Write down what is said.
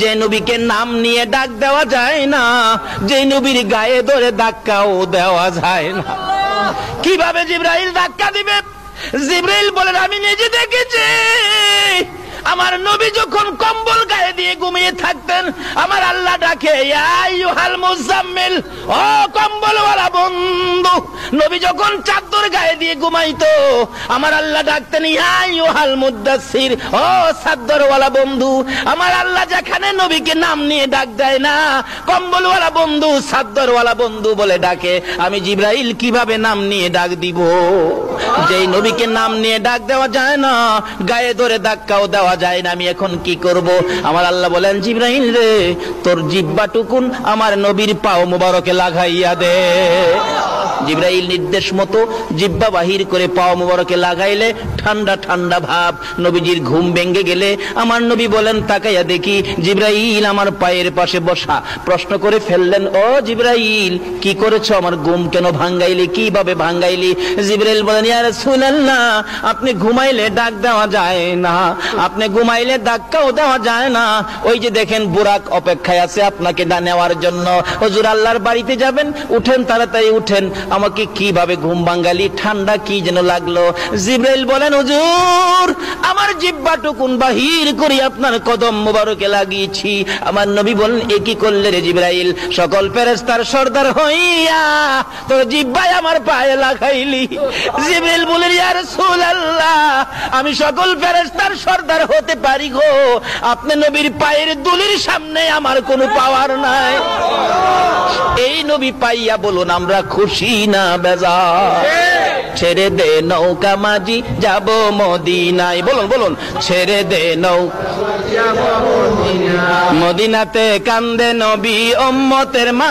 যে নবীকে নাম নিয়ে ডাক দেওয়া যায় না, যে নবীর গায়ে ধরে ধাক্কাও দেওয়া যায় না। কিভাবে জিবরাইল ধাক্কা দিবে? জিবরাইল বলেন, আমি নিজে দেখেছি আমার নবী যখন কম্বল গায়ে দিয়ে ঘুমিয়ে থাকতেন, আমার আল্লাহ ডাকে, ইয়া আইয়ুহাল মুজাম্মিল, ও কম্বলওয়ালা বন্ধু। নবী যখন চাদর গায়ে দিয়ে ঘুমাইতো, আমার আল্লাহ ডাকতেন, ইয়া আইয়ুহাল মুদ্দাসসির, ও চাদরওয়ালা বন্ধু। আমার আল্লাহ যেখানে নবীকে নাম নিয়ে ডাক দেয় না, কম্বলওয়ালা বন্ধু, চাদরওয়ালা বন্ধু বলে ডাকে, আমি জিবরাইল কিভাবে নাম নিয়ে ডাক দিব? যেই নবীকে নাম নিয়ে ডাক দেওয়া যায় না, গায়ে ধরে ধাক্কাও দেওয়া যায় না, আমি এখন কি করব? আমার আল্লাহ বলেন, জিবরাইল রে, তোর জিহ্বাটুকুন আমার নবীর পাও মুবারকে লাগাইয়া দে। জিবরাইল নির্দেশ মতো জিহ্বা বাহির করে পাও মুবারকে লাগাইলে ঠান্ডা ঠান্ডা ভাব। নবীজির ঘুম ভেঙে গেলে আমার নবী বলেন, তাকাইয়া দেখি জিবরাইল আমার পায়ের পাশে বসা। প্রশ্ন করে ফেললেন, ও জিবরাইল, কি করেছো? আমার ঘুম কেন ভাঙ্গাইলি? কিভাবে ভাঙ্গাইলি? জিবরাইল বলেন, ইয়া রাসূলুল্লাহ, আপনি ঘুমাইলে ডাক দেওয়া যায় না, আপনি ঘুমাইলে ধাক্কাও দেওয়া যায় না। ওই যে দেখেন বুরাক অপেক্ষায় আছে আপনাকে নেওয়ার জন্য। হুজুর আল্লাহর বাড়িতে যাবেন, উঠেন, তাড়াতাড়ি উঠেন। আমাকে কিভাবে ঘুম ভাঙ্গালি? ঠান্ডা কি যেন লাগলো। জিবরাইল বলেন, হুজুর আমার জিহ্বাটুকুন বাহির করে আপনার কদম মুবারকে লাগিয়েছি। আমার নবী বলেন, এ কি করলে রে জিবরাইল? সকল ফেরেশতার সর্দার হইয়া তোর জিহ্বায় আমার পায়ে লাগাইলি। জিবরাইল বলেন, ইয়া রাসূলুল্লাহ, আমি সকল ফেরেশতার সর্দার হতে পারি গো, আপনি নবীর পায়ের দুলির সামনে আমার কোনো পাওয়ার নাই। এই নবী পাইয়া বলুন আমরা খুশি না বেজার? ছেড়ে দে নৌকা মাঝি, যাব মদিনায়। বলুন বলুন, ছেড়ে দে নৌকা, মদিনাতে কান্দে নবী উম্মতের মা।